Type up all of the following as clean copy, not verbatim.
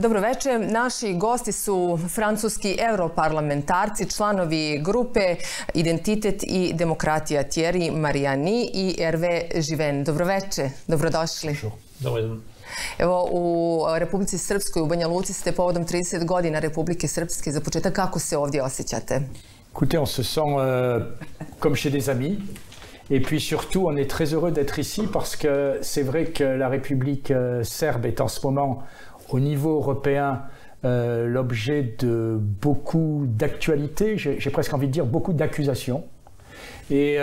Dobroveče, naši gosti su francuski europarlamentarci, članovi grupe Identitet i demokratija Thierry Mariani i Hervé Given. Dobroveče, dobrodošli. Evo, u Republici Srpskoj, u Banja Luci ste povodom 30 godina Republike Srpske. Za početak, kako se ovdje osjećate? Écoutez, on se sent comme chez des amis. Et puis surtout, on est très heureux d'être ici parce que c'est vrai que la République serbe est en ce moment, au niveau européen, l'objet de beaucoup d'actualités, j'ai presque envie de dire beaucoup d'accusations. Et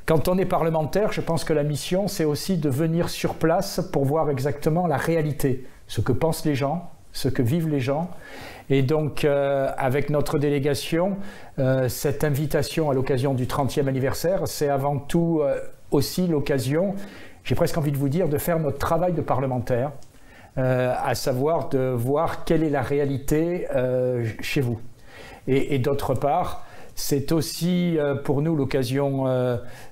quand on est parlementaire, je pense que la mission, c'est aussi de venir sur place pour voir exactement la réalité, ce que pensent les gens, ce que vivent les gens. Et donc, avec notre délégation, cette invitation à l'occasion du 30e anniversaire, c'est avant tout aussi l'occasion, j'ai presque envie de vous dire, de faire notre travail de parlementaire, à savoir de voir quelle est la réalité chez vous. Et d'autre part, c'est aussi pour nous l'occasion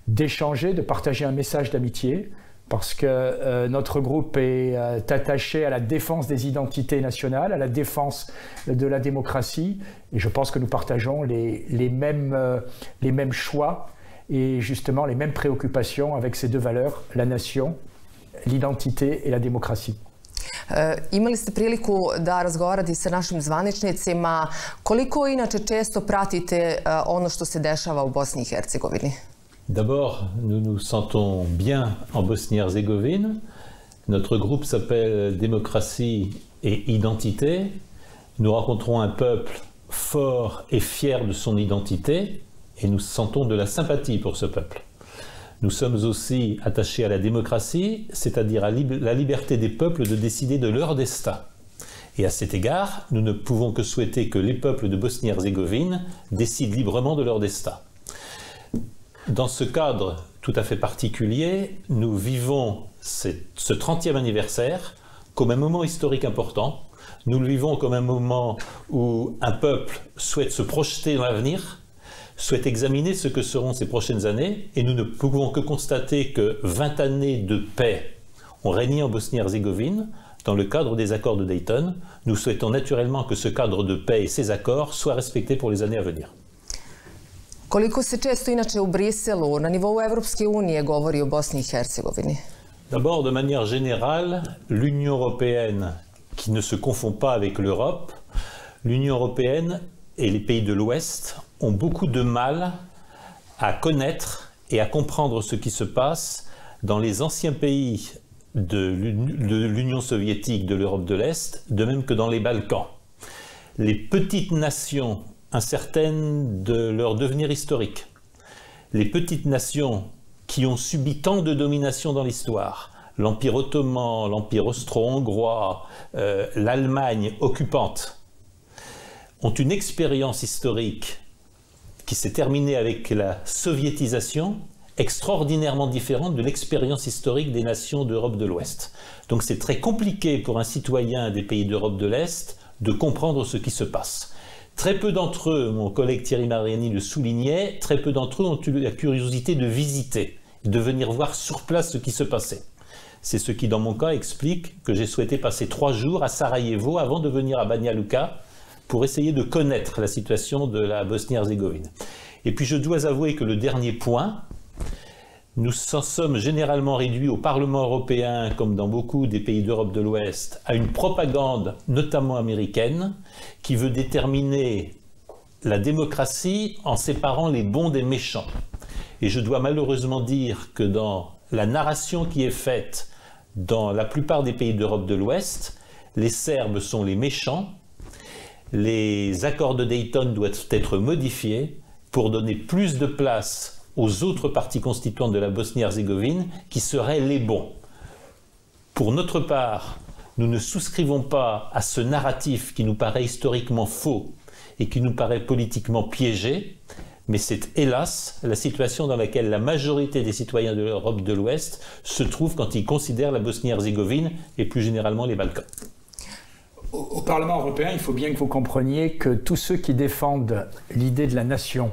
d'échanger, de partager un message d'amitié, parce que notre groupe est attaché à la défense des identités nationales, à la défense de la démocratie, et je pense que nous partageons les mêmes choix et justement les mêmes préoccupations avec ces deux valeurs, la nation, l'identité et la démocratie. Imali ste priliku da razgovarate sa našim zvaničnicima. Koliko inače često pratite ono što se dešava u Bosni i Hercegovini? D'abord, nous nous sentons bien en Bosnie-Herzégovine. Notre groupe s'appelle Démocratie et Identité. Nous rencontrons un peuple fort et fier de son identité et nous sentons de la sympathie pour ce peuple. Nous sommes aussi attachés à la démocratie, c'est-à-dire à la liberté des peuples de décider de leur destin. Et à cet égard, nous ne pouvons que souhaiter que les peuples de Bosnie-Herzégovine décident librement de leur destin. Dans ce cadre tout à fait particulier, nous vivons ce 30e anniversaire comme un moment historique important. Nous le vivons comme un moment où un peuple souhaite se projeter dans l'avenir, souhaite examiner ce que seront ces prochaines années, et nous ne pouvons que constater que 20 années de paix ont régné en Bosnie-Herzégovine dans le cadre des accords de Dayton. Nous souhaitons naturellement que ce cadre de paix et ces accords soient respectés pour les années à venir. Koliko se često inače u Briselu na nivou Evropske unije govori o Bosni i Hercegovini? D'abord, de manière générale, l'Union européenne, qui ne se confond pas avec l'Europe, l'Union européenne et les pays de l'Ouest ont beaucoup de mal à connaître et à comprendre ce qui se passe dans les anciens pays de l'Union soviétique, de l'Europe de l'Est, de même que dans les Balkans. Les petites nations incertaines de leur devenir historique, les petites nations qui ont subi tant de domination dans l'histoire, l'Empire ottoman, l'Empire austro-hongrois, l'Allemagne occupante, ont une expérience historique qui s'est terminée avec la soviétisation, extraordinairement différente de l'expérience historique des nations d'Europe de l'Ouest. Donc c'est très compliqué pour un citoyen des pays d'Europe de l'Est de comprendre ce qui se passe. Très peu d'entre eux, mon collègue Thierry Mariani le soulignait, très peu d'entre eux ont eu la curiosité de visiter, de venir voir sur place ce qui se passait. C'est ce qui, dans mon cas, explique que j'ai souhaité passer 3 jours à Sarajevo avant de venir à Banja Luka pour essayer de connaître la situation de la Bosnie-Herzégovine. Et puis je dois avouer que le dernier point, nous en sommes généralement réduits au Parlement européen, comme dans beaucoup des pays d'Europe de l'Ouest, à une propagande, notamment américaine, qui veut déterminer la démocratie en séparant les bons des méchants. Et je dois malheureusement dire que dans la narration qui est faite dans la plupart des pays d'Europe de l'Ouest, les Serbes sont les méchants, les accords de Dayton doivent être modifiés pour donner plus de place aux autres parties constituantes de la Bosnie-Herzégovine qui seraient les bons. Pour notre part, nous ne souscrivons pas à ce narratif qui nous paraît historiquement faux et qui nous paraît politiquement piégé, mais c'est hélas la situation dans laquelle la majorité des citoyens de l'Europe de l'Ouest se trouvent quand ils considèrent la Bosnie-Herzégovine et plus généralement les Balkans. Au Parlement européen, il faut bien que vous compreniez que tous ceux qui défendent l'idée de la nation,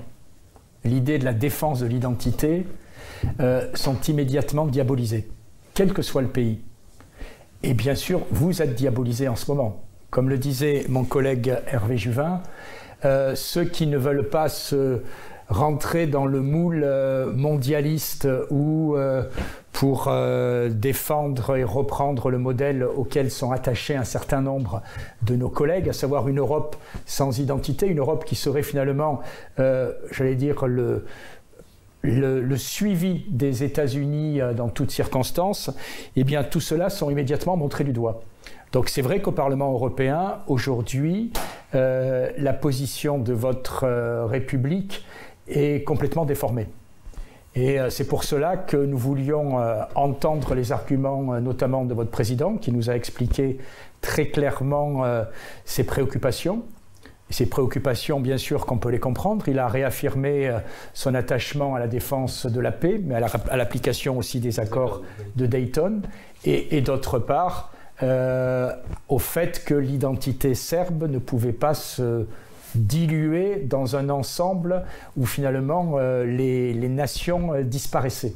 l'idée de la défense de l'identité, sont immédiatement diabolisés, quel que soit le pays. Et bien sûr, vous êtes diabolisés en ce moment. comme le disait mon collègue Hervé Juvin, ceux qui ne veulent pas se rentrer dans le moule mondialiste ou pour défendre et reprendre le modèle auquel sont attachés un certain nombre de nos collègues, à savoir une Europe sans identité, une Europe qui serait finalement, j'allais dire, le suivi des États-Unis dans toutes circonstances, eh bien tout cela sont immédiatement montrés du doigt. Donc c'est vrai qu'au Parlement européen, aujourd'hui, la position de votre République est complètement déformée. Et c'est pour cela que nous voulions entendre les arguments notamment de votre président, qui nous a expliqué très clairement ses préoccupations. Ces préoccupations, bien sûr, qu'on peut les comprendre. Il a réaffirmé son attachement à la défense de la paix, mais à l'application aussi des accords de Dayton. Et d'autre part, au fait que l'identité serbe ne pouvait pas se diluer dans un ensemble où finalement les nations disparaissaient.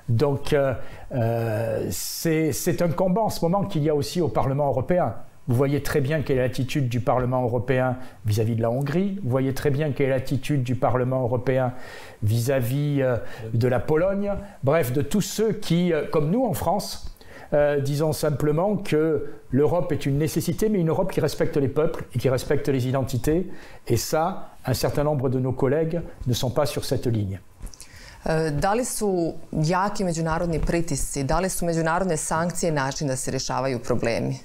Donc c'est un combat en ce moment qu'il y a aussi au Parlement européen. Vous voyez très bien quelle est l'attitude du Parlement européen vis-à-vis de la Hongrie. Vous voyez très bien quelle est l'attitude du Parlement européen vis-à-vis de la Pologne. Bref, de tous ceux qui, comme nous en France, disons simplement que l'Europe est une nécessité, mais une Europe qui respecte les peuples et qui respecte les identités. Et ça, un certain nombre de nos collègues ne sont pas sur cette ligne. Da li su jaki međunarodni pritisci, da li su međunarodne sankcije način da se rješavaju problemi?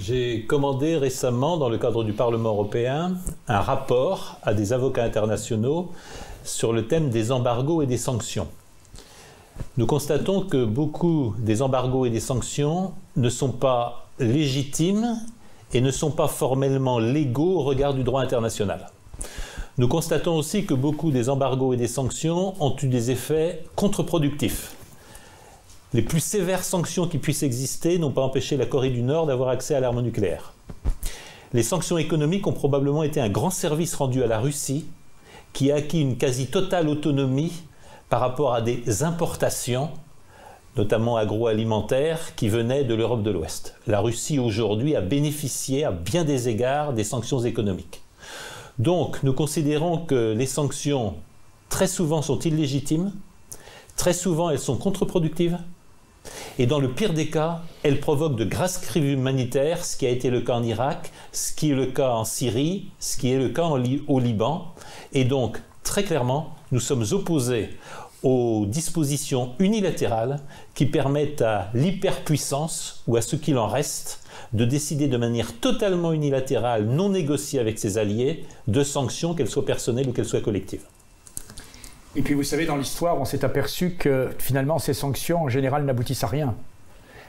J'ai commandé récemment, dans le cadre du Parlement européen, un rapport à des avocats internationaux sur le thème des embargos et des sanctions. Nous constatons que beaucoup des embargos et des sanctions ne sont pas légitimes et ne sont pas formellement légaux au regard du droit international. Nous constatons aussi que beaucoup des embargos et des sanctions ont eu des effets contre-productifs. Les plus sévères sanctions qui puissent exister n'ont pas empêché la Corée du Nord d'avoir accès à l'arme nucléaire. Les sanctions économiques ont probablement été un grand service rendu à la Russie, qui a acquis une quasi-totale autonomie par rapport à des importations, notamment agroalimentaires, qui venaient de l'Europe de l'Ouest. La Russie aujourd'hui a bénéficié à bien des égards des sanctions économiques. Donc nous considérons que les sanctions très souvent sont illégitimes, très souvent elles sont contre-productives, et dans le pire des cas, elles provoquent de graves crimes humanitaires, ce qui a été le cas en Irak, ce qui est le cas en Syrie, ce qui est le cas au Liban. Et donc, très clairement, nous sommes opposés aux dispositions unilatérales qui permettent à l'hyperpuissance, ou à ce qu'il en reste, de décider de manière totalement unilatérale, non négociée avec ses alliés, de sanctions, qu'elles soient personnelles ou qu'elles soient collectives. Et puis vous savez, dans l'histoire, on s'est aperçu que finalement ces sanctions en général n'aboutissent à rien.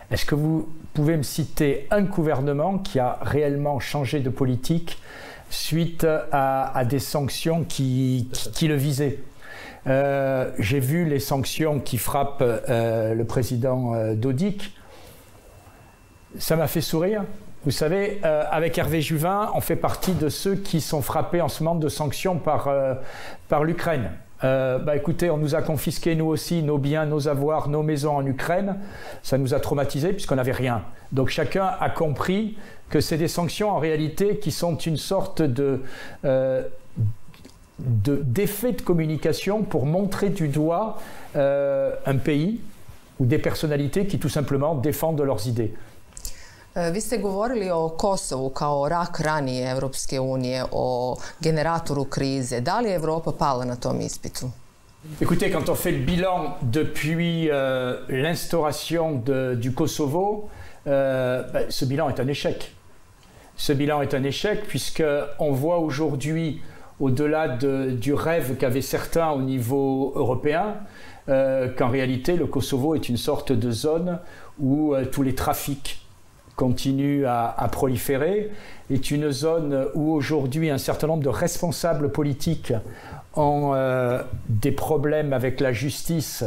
Est-ce que vous pouvez me citer un gouvernement qui a réellement changé de politique suite à des sanctions qui le visaient? J'ai vu les sanctions qui frappent le président Dodik. Ça m'a fait sourire. Vous savez, avec Hervé Juvin, on fait partie de ceux qui sont frappés en ce moment de sanctions par l'Ukraine. Écoutez, on nous a confisqué nous aussi nos biens, nos avoirs, nos maisons en Ukraine. Ça nous a traumatisés puisqu'on n'avait rien. Donc chacun a compris que c'est des sanctions en réalité qui sont une sorte d'effet de communication pour montrer du doigt un pays ou des personnalités qui tout simplement défendent leurs idées. Vi ste govorili o Kosovu kao rak rani Evropske unije, o generatoru krize. Da li je Evropa pala na tom ispitu? Écoutez, quand on fait le bilan depuis l'instauration du Kosovo, ce bilan est un échec. Ce bilan est un échec puisqu'on voit aujourd'hui, au-delà du rêve qu'avaient certains au niveau européen, qu'en réalité le Kosovo est une sorte de zone où tous les trafics continue à proliférer, est une zone où aujourd'hui un certain nombre de responsables politiques ont des problèmes avec la justice,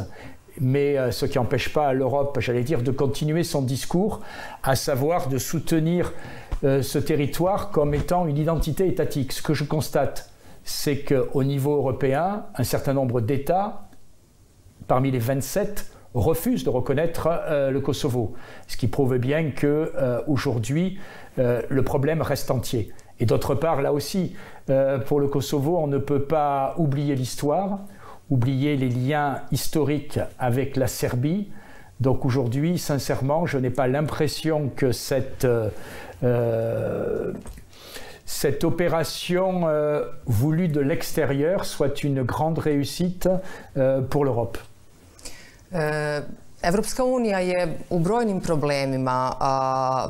mais ce qui n'empêche pas l'Europe, j'allais dire, de continuer son discours, à savoir de soutenir ce territoire comme étant une identité étatique. Ce que je constate, c'est qu'au niveau européen, un certain nombre d'États, parmi les 27, refuse de reconnaître le Kosovo, ce qui prouve bien qu'aujourd'hui, le problème reste entier. Et d'autre part, là aussi, pour le Kosovo, on ne peut pas oublier l'histoire, oublier les liens historiques avec la Serbie. Donc aujourd'hui, sincèrement, je n'ai pas l'impression que cette opération voulue de l'extérieur soit une grande réussite pour l'Europe. Evropska unija je u brojnim problemima,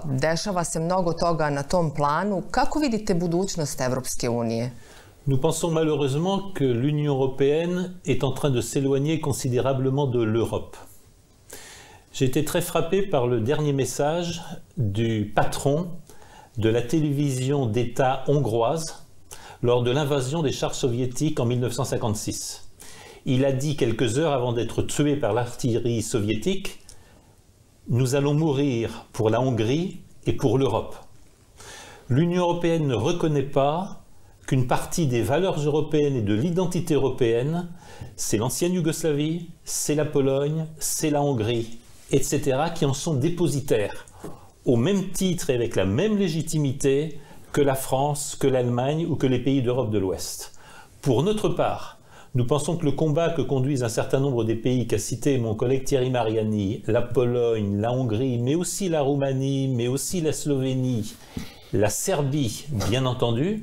dešava se mnogo toga na tom planu. Kako vidite budućnost Evropske unije? Nous pensons malheureusement que l'Union européenne est en train de s'éloigner considérablement de l'Europe. J'ai été très frappé par le dernier message du patron de la télévision d'État hongroise lors de l'invasion des chars soviétiques en 1956. Il a dit quelques heures avant d'être tué par l'artillerie soviétique « Nous allons mourir pour la Hongrie et pour l'Europe ». L'Union européenne ne reconnaît pas qu'une partie des valeurs européennes et de l'identité européenne, c'est l'ancienne Yougoslavie, c'est la Pologne, c'est la Hongrie, etc., qui en sont dépositaires, au même titre et avec la même légitimité que la France, que l'Allemagne ou que les pays d'Europe de l'Ouest. Pour notre part, nous pensons que le combat que conduisent un certain nombre des pays qu'a cité mon collègue Thierry Mariani, la Pologne, la Hongrie, mais aussi la Roumanie, mais aussi la Slovénie, la Serbie, bien entendu,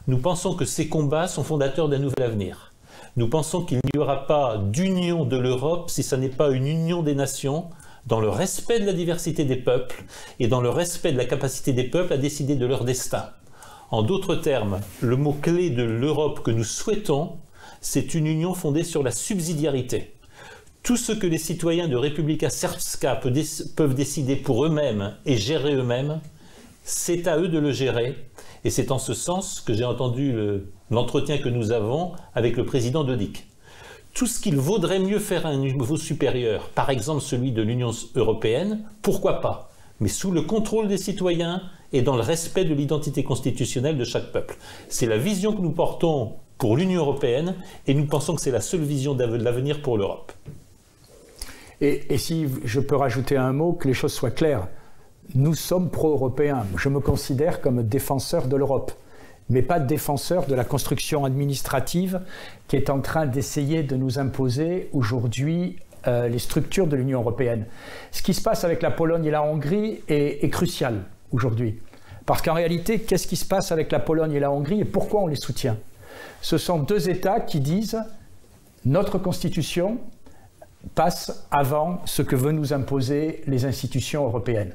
nous pensons que ces combats sont fondateurs d'un nouvel avenir. Nous pensons qu'il n'y aura pas d'union de l'Europe si ce n'est pas une union des nations, dans le respect de la diversité des peuples et dans le respect de la capacité des peuples à décider de leur destin. En d'autres termes, le mot-clé de l'Europe que nous souhaitons, c'est une union fondée sur la subsidiarité. Tout ce que les citoyens de Republika Srpska peuvent décider pour eux-mêmes et gérer eux-mêmes, c'est à eux de le gérer. Et c'est en ce sens que j'ai entendu l'entretien que nous avons avec le président Dodik. Tout ce qu'il vaudrait mieux faire à un niveau supérieur, par exemple celui de l'Union européenne, pourquoi pas, mais sous le contrôle des citoyens et dans le respect de l'identité constitutionnelle de chaque peuple. C'est la vision que nous portons pour l'Union européenne et nous pensons que c'est la seule vision de l'avenir pour l'Europe. Et si je peux rajouter un mot, que les choses soient claires, nous sommes pro-européens. Je me considère comme défenseur de l'Europe, mais pas défenseur de la construction administrative qui est en train d'essayer de nous imposer aujourd'hui les structures de l'Union européenne. Ce qui se passe avec la Pologne et la Hongrie est crucial aujourd'hui. Parce qu'en réalité, qu'est-ce qui se passe avec la Pologne et la Hongrie et pourquoi on les soutient? Ce sont deux États qui disent « notre constitution passe avant ce que veulent nous imposer les institutions européennes ».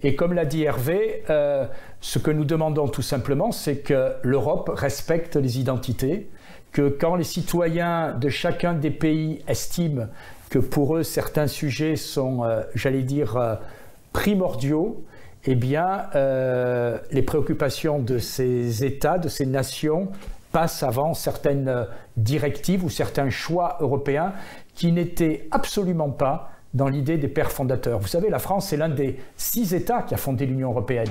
Et comme l'a dit Hervé, ce que nous demandons tout simplement, c'est que l'Europe respecte les identités, que quand les citoyens de chacun des pays estiment que pour eux certains sujets sont, j'allais dire, primordiaux, eh bien, les préoccupations de ces États, de ces nations, passent avant certaines directives ou certains choix européens qui n'étaient absolument pas dans l'idée des pères fondateurs. Vous savez, la France, c'est l'un des 6 États qui a fondé l'Union européenne.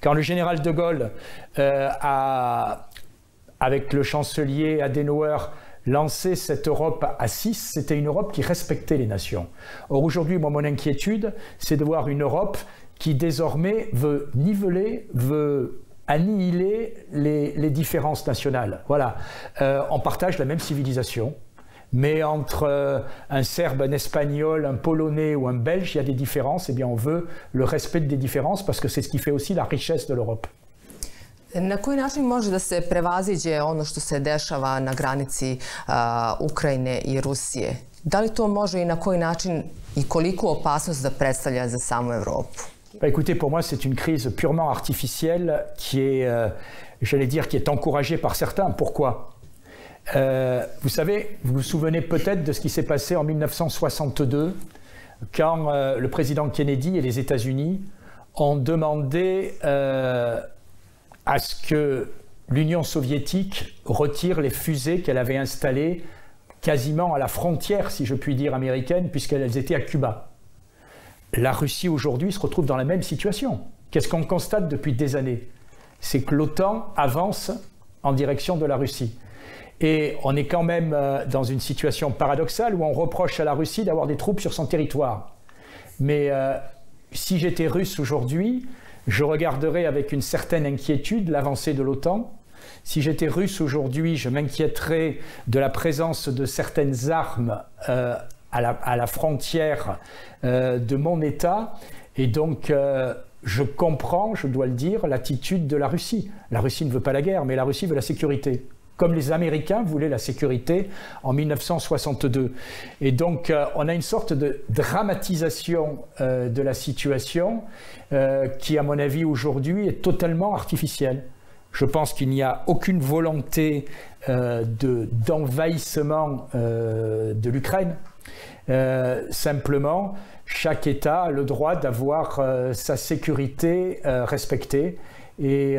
Quand le général de Gaulle avec le chancelier Adenauer, lancé cette Europe à 6, c'était une Europe qui respectait les nations. Or aujourd'hui, moi, mon inquiétude, c'est de voir une Europe qui désormais veut niveler, veut annihiler les différences nationales. Voilà, on partage la même civilisation, mais entre un Serbe, un Espagnol, un Polonais ou un Belge, il y a des différences, et bien on veut le respect des différences parce que c'est ce qui fait aussi la richesse de l'Europe. Na koji način može da se prevaziđe ono što se dešava na granici Ukrajine i Rusije? Da li to može i na koji način i koliku opasnost da predstavlja za samu Evropu? Bah, écoutez, pour moi, c'est une crise purement artificielle qui est, j'allais dire, qui est encouragée par certains. Pourquoi ? Vous savez, vous vous souvenez peut-être de ce qui s'est passé en 1962, quand le président Kennedy et les États-Unis ont demandé à ce que l'Union soviétique retire les fusées qu'elle avait installées quasiment à la frontière, si je puis dire, américaine, puisqu'elles étaient à Cuba. La Russie aujourd'hui se retrouve dans la même situation. Qu'est-ce qu'on constate depuis des années? C'est que l'OTAN avance en direction de la Russie. Et on est quand même dans une situation paradoxale où on reproche à la Russie d'avoir des troupes sur son territoire. Mais si j'étais russe aujourd'hui, je regarderais avec une certaine inquiétude l'avancée de l'OTAN. Si j'étais russe aujourd'hui, je m'inquiéterais de la présence de certaines armes à la frontière de mon État. Et donc, je comprends, je dois le dire, l'attitude de la Russie. La Russie ne veut pas la guerre, mais la Russie veut la sécurité. Comme les Américains voulaient la sécurité en 1962. Et donc, on a une sorte de dramatisation de la situation qui, à mon avis, aujourd'hui, est totalement artificielle. Je pense qu'il n'y a aucune volonté d'envahissement de l'Ukraine. Simplement, chaque État a le droit d'avoir sa sécurité respectée. Et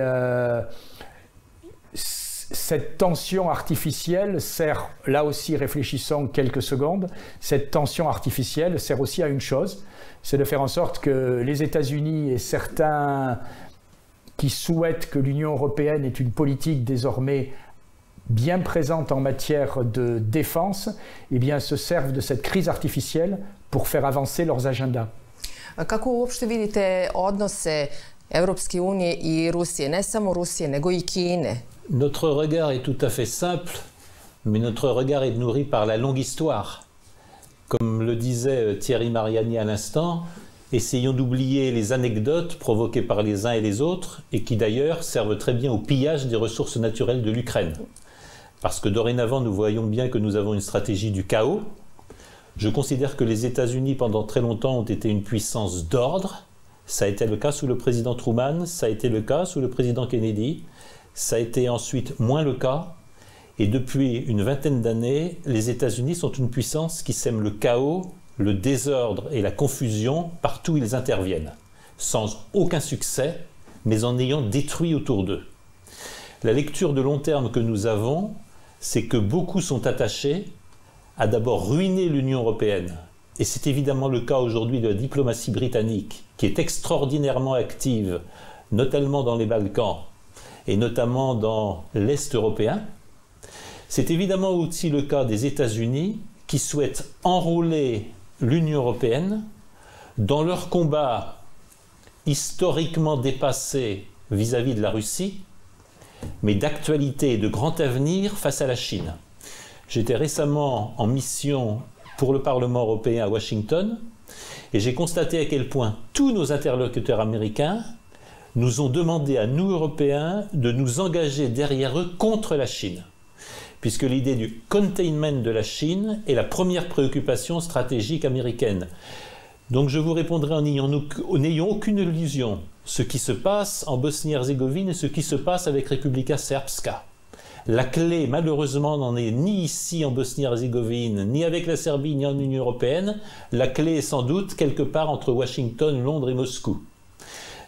cette tension artificielle sert, là aussi réfléchissons quelques secondes, cette tension artificielle sert aussi à une chose, c'est de faire en sorte que les États-Unis et certains qui souhaitent que l'Union européenne ait une politique désormais bien présente en matière de défense, eh bien, se servent de cette crise artificielle pour faire avancer leurs agendas. Kako uopšte vidite odnose Evropske unije i Rusije, ne samo Rusije, nego i Kine? Notre regard est tout à fait simple, mais notre regard est nourri par la longue histoire. Comme le disait Thierry Mariani à l'instant, essayons d'oublier les anecdotes provoquées par les uns et les autres et qui d'ailleurs servent très bien au pillage des ressources naturelles de l'Ukraine. Parce que dorénavant, nous voyons bien que nous avons une stratégie du chaos. Je considère que les États-Unis, pendant très longtemps, ont été une puissance d'ordre. Ça a été le cas sous le président Truman, ça a été le cas sous le président Kennedy. Ça a été ensuite moins le cas, et depuis une vingtaine d'années, les États-Unis sont une puissance qui sème le chaos, le désordre et la confusion partout où ils interviennent, sans aucun succès, mais en ayant détruit autour d'eux. La lecture de long terme que nous avons, c'est que beaucoup sont attachés à d'abord ruiner l'Union européenne, et c'est évidemment le cas aujourd'hui de la diplomatie britannique, qui est extraordinairement active, notamment dans les Balkans, et notamment dans l'Est européen. C'est évidemment aussi le cas des États-Unis qui souhaitent enrôler l'Union européenne dans leur combat historiquement dépassé vis-à-vis de la Russie, mais d'actualité et de grand avenir face à la Chine. J'étais récemment en mission pour le Parlement européen à Washington et j'ai constaté à quel point tous nos interlocuteurs américains nous ont demandé à nous, Européens, de nous engager derrière eux contre la Chine, puisque l'idée du containment de la Chine est la première préoccupation stratégique américaine. Donc je vous répondrai en n'ayant aucune illusion. Ce qui se passe en Bosnie-Herzégovine et ce qui se passe avec Republika Srpska. La clé, malheureusement, n'en est ni ici en Bosnie-Herzégovine, ni avec la Serbie, ni en Union européenne. La clé est sans doute quelque part entre Washington, Londres et Moscou.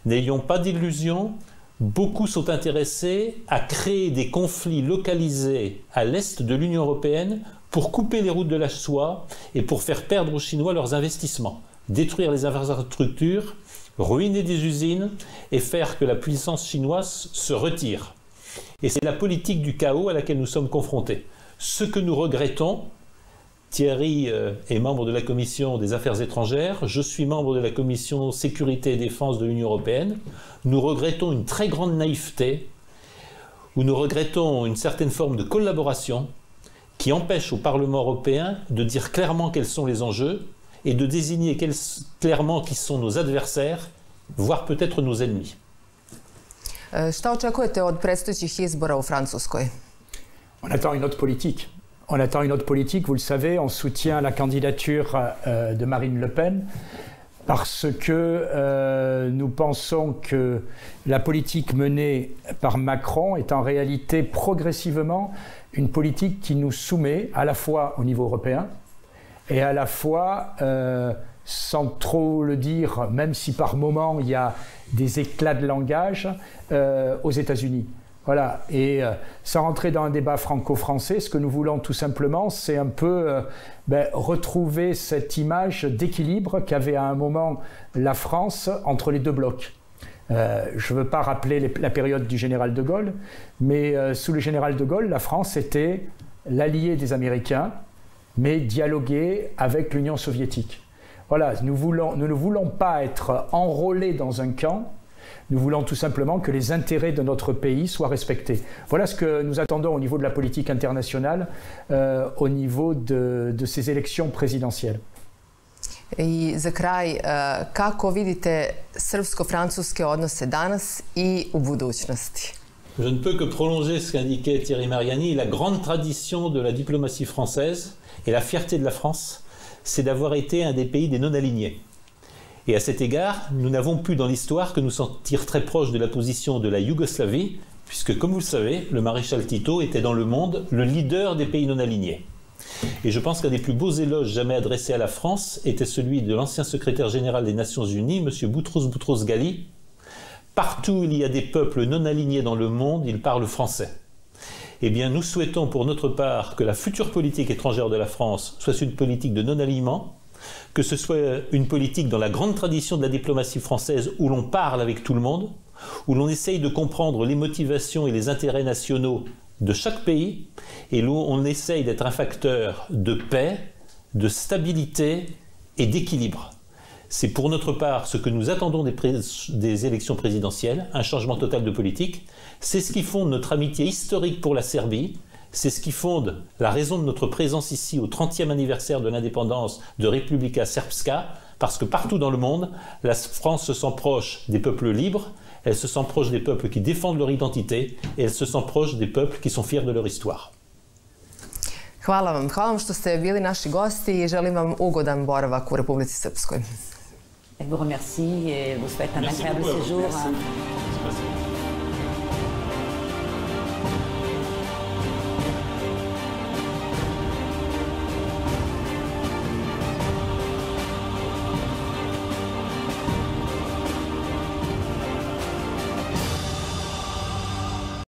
N'ayons pas d'illusions, beaucoup sont intéressés à créer des conflits localisés à l'est de l'Union européenne pour couper les routes de la soie et pour faire perdre aux Chinois leurs investissements, détruire les infrastructures, ruiner des usines et faire que la puissance chinoise se retire. Et c'est la politique du chaos à laquelle nous sommes confrontés. Ce que nous regrettons, Thierry est membre de la Commission des Affaires étrangères, je suis membre de la Commission Sécurité et Défense de l'Union européenne. Nous regrettons une très grande naïveté, où nous regrettons une certaine forme de collaboration qui empêche au Parlement européen de dire clairement quels sont les enjeux et de désigner clairement qui sont nos adversaires, voire peut-être nos ennemis. Šta očekujete od predstojećih izbora u Francuskoj? On attend une autre politique. On attend une autre politique, vous le savez, on soutient la candidature de Marine Le Pen parce que nous pensons que la politique menée par Macron est en réalité progressivement une politique qui nous soumet à la fois au niveau européen et à la fois, sans trop le dire, même si par moments il y a des éclats de langage, aux États-Unis. Voilà, et sans rentrer dans un débat franco-français, ce que nous voulons tout simplement, c'est un peu retrouver cette image d'équilibre qu'avait à un moment la France entre les deux blocs. Je ne veux pas rappeler la période du général de Gaulle, mais sous le général de Gaulle, la France était l'allié des Américains, mais dialoguer avec l'Union soviétique. Voilà, nous ne voulons pas être enrôlés dans un camp, nous voulons tout simplement que les intérêts de notre pays soient respectés. Voilà ce que nous attendons au niveau de la politique internationale, au niveau de ces élections présidentielles. I za kraj, kako vidite srpsko-francuske odnose danas i u budućnosti? Je ne peux que prolonger ce qu'indiquait Thierry Mariani. La grande tradition de la diplomatie française et la fierté de la France, c'est d'avoir été un des pays des non-alignés. Et à cet égard, nous n'avons pu dans l'histoire que nous sentir très proches de la position de la Yougoslavie, puisque comme vous le savez, le maréchal Tito était dans le monde le leader des pays non-alignés. Et je pense qu'un des plus beaux éloges jamais adressés à la France était celui de l'ancien secrétaire général des Nations Unies, M. Boutros-Boutros-Ghali. Partout où il y a des peuples non alignés dans le monde, ils parlent français. Eh bien, nous souhaitons pour notre part que la future politique étrangère de la France soit une politique de non-alignement, que ce soit une politique dans la grande tradition de la diplomatie française où l'on parle avec tout le monde, où l'on essaye de comprendre les motivations et les intérêts nationaux de chaque pays, et où on essaye d'être un facteur de paix, de stabilité et d'équilibre. C'est pour notre part ce que nous attendons des élections présidentielles, un changement total de politique. C'est ce qui fonde notre amitié historique pour la Serbie, c'est ce qui fonde la raison de notre présence ici au 30e anniversaire de l'indépendance de Republika Srpska, parce que partout dans le monde, la France se sent proche des peuples libres, elle se sent proche des peuples qui défendent leur identité et elle se sent proche des peuples qui sont fiers de leur histoire. Hvala vam što ste bili naši gosti i želim vam ugodan boravak u Republici Srpskoj. Je vous remercie et vous souhaite un agréable séjour. Merci.